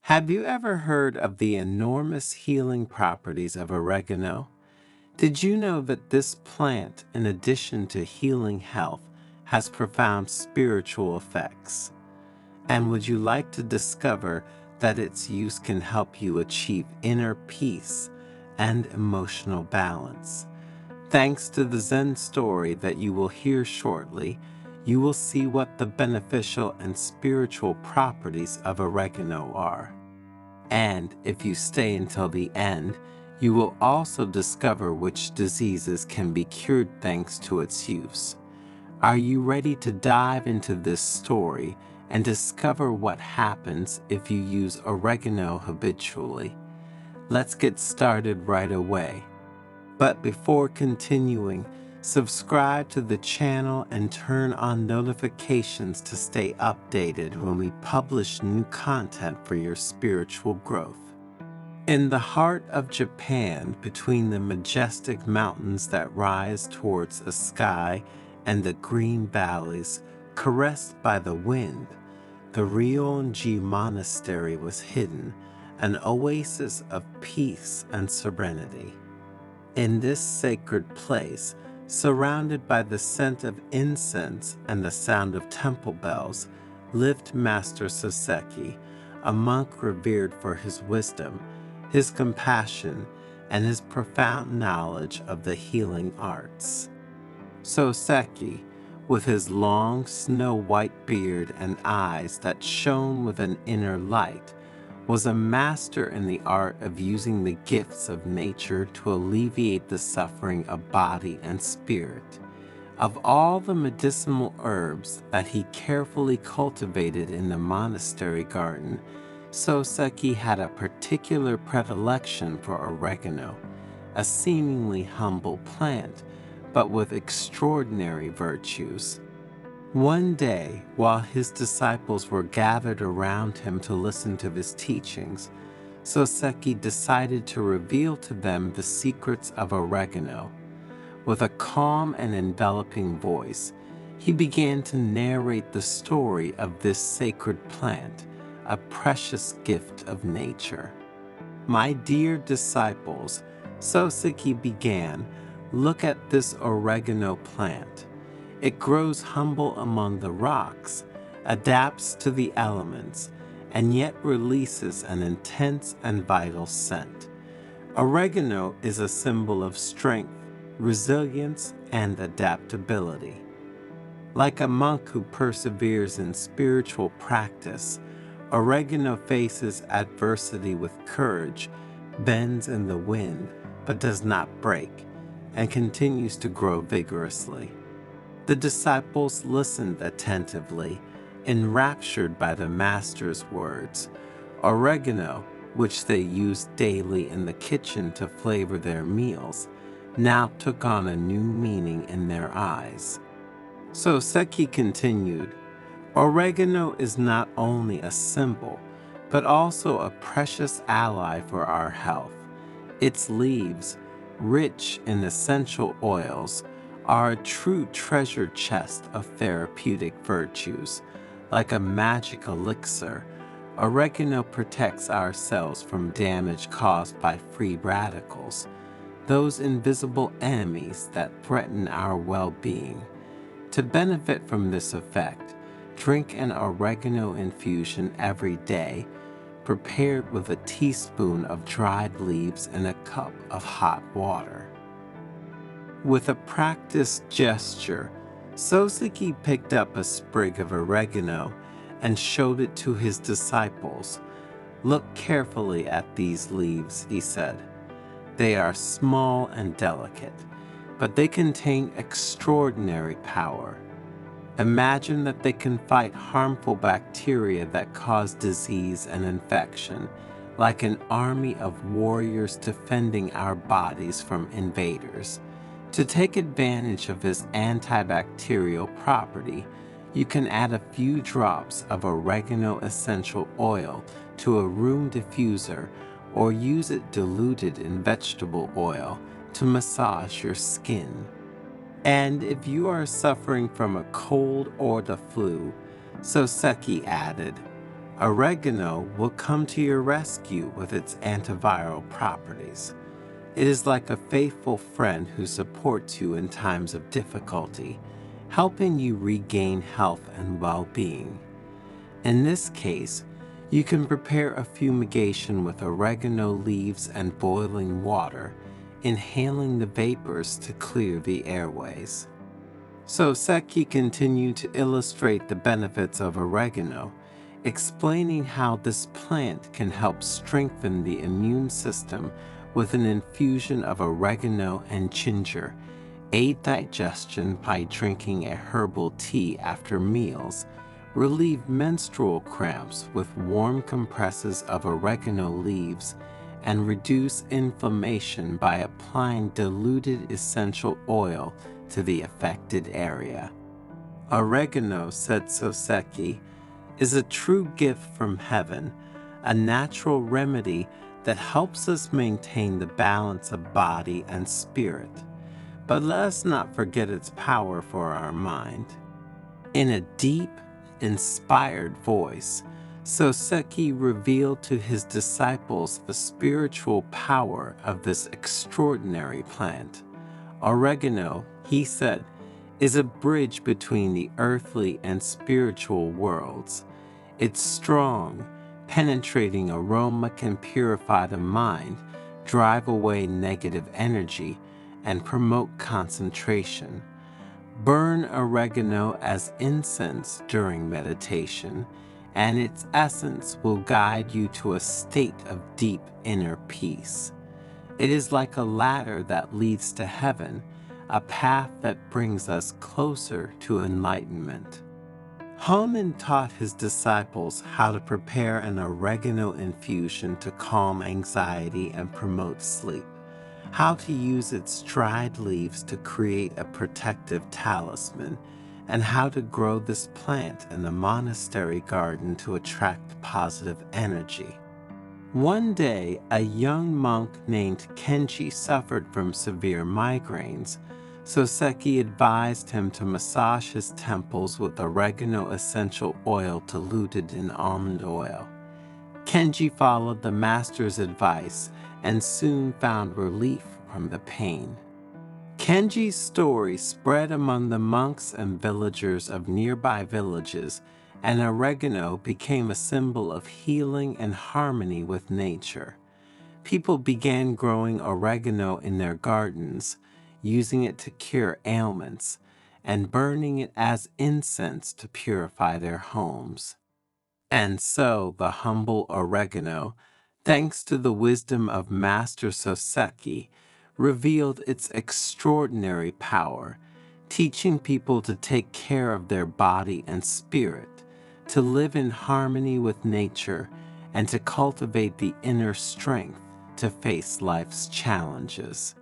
Have you ever heard of the enormous healing properties of oregano? Did you know that this plant, in addition to healing health, has profound spiritual effects? And would you like to discover that its use can help you achieve inner peace and emotional balance? Thanks to the Zen story that you will hear shortly, you will see what the beneficial and spiritual properties of oregano are. And if you stay until the end, you will also discover which diseases can be cured thanks to its use. Are you ready to dive into this story and discover what happens if you use oregano habitually? Let's get started right away. But before continuing, subscribe to the channel and turn on notifications to stay updated when we publish new content for your spiritual growth. In the heart of Japan, between the majestic mountains that rise towards the sky and the green valleys caressed by the wind, the Ryoanji Monastery was hidden, an oasis of peace and serenity. In this sacred place, surrounded by the scent of incense and the sound of temple bells, lived Master Soki, a monk revered for his wisdom, his compassion, and his profound knowledge of the healing arts. Soki, with his long snow-white beard and eyes that shone with an inner light, was a master in the art of using the gifts of nature to alleviate the suffering of body and spirit. Of all the medicinal herbs that he carefully cultivated in the monastery garden, Soki had a particular predilection for oregano, a seemingly humble plant, but with extraordinary virtues. One day, while his disciples were gathered around him to listen to his teachings, Soki decided to reveal to them the secrets of oregano. With a calm and enveloping voice, he began to narrate the story of this sacred plant, a precious gift of nature. "My dear disciples," Soki began, "look at this oregano plant. It grows humble among the rocks, adapts to the elements, and yet releases an intense and vital scent. Oregano is a symbol of strength, resilience, and adaptability. Like a monk who perseveres in spiritual practice, oregano faces adversity with courage, bends in the wind, but does not break, and continues to grow vigorously." The disciples listened attentively, enraptured by the Master's words. Oregano, which they used daily in the kitchen to flavor their meals, now took on a new meaning in their eyes. Soki continued, "Oregano is not only a symbol, but also a precious ally for our health. Its leaves, rich in essential oils, are a true treasure chest of therapeutic virtues. Like a magic elixir, oregano protects our cells from damage caused by free radicals, those invisible enemies that threaten our well-being. To benefit from this effect, drink an oregano infusion every day, prepared with a teaspoon of dried leaves in a cup of hot water." With a practiced gesture, Soki picked up a sprig of oregano and showed it to his disciples. "Look carefully at these leaves," he said. "They are small and delicate, but they contain extraordinary power. Imagine that they can fight harmful bacteria that cause disease and infection, like an army of warriors defending our bodies from invaders. To take advantage of this antibacterial property, you can add a few drops of oregano essential oil to a room diffuser or use it diluted in vegetable oil to massage your skin. And if you are suffering from a cold or the flu," Soki added, Oregano will come to your rescue with its antiviral properties. It is like a faithful friend who supports you in times of difficulty, helping you regain health and well-being. In this case, you can prepare a fumigation with oregano leaves and boiling water, inhaling the vapors to clear the airways. So Seki continued to illustrate the benefits of oregano, explaining how this plant can help strengthen the immune system with an infusion of oregano and ginger, aid digestion by drinking a herbal tea after meals, relieve menstrual cramps with warm compresses of oregano leaves, and reduce inflammation by applying diluted essential oil to the affected area. Oregano, said Soseki, is a true gift from heaven, a natural remedy that helps us maintain the balance of body and spirit. But let us not forget its power for our mind. In a deep, inspired voice, Soseki revealed to his disciples the spiritual power of this extraordinary plant. Oregano, he said, is a bridge between the earthly and spiritual worlds. Its strong, penetrating aroma can purify the mind, drive away negative energy, and promote concentration. Burn oregano as incense during meditation, and its essence will guide you to a state of deep inner peace. It is like a ladder that leads to heaven, a path that brings us closer to enlightenment. Honen taught his disciples how to prepare an oregano infusion to calm anxiety and promote sleep, how to use its dried leaves to create a protective talisman, and how to grow this plant in the monastery garden to attract positive energy. One day, a young monk named Kenji suffered from severe migraines, so Seki advised him to massage his temples with oregano essential oil diluted in almond oil. Kenji followed the master's advice and soon found relief from the pain. Kenji's story spread among the monks and villagers of nearby villages, and oregano became a symbol of healing and harmony with nature. People began growing oregano in their gardens, using it to cure ailments, and burning it as incense to purify their homes. And so the humble oregano, thanks to the wisdom of Master Soki, revealed its extraordinary power, teaching people to take care of their body and spirit, to live in harmony with nature, and to cultivate the inner strength to face life's challenges.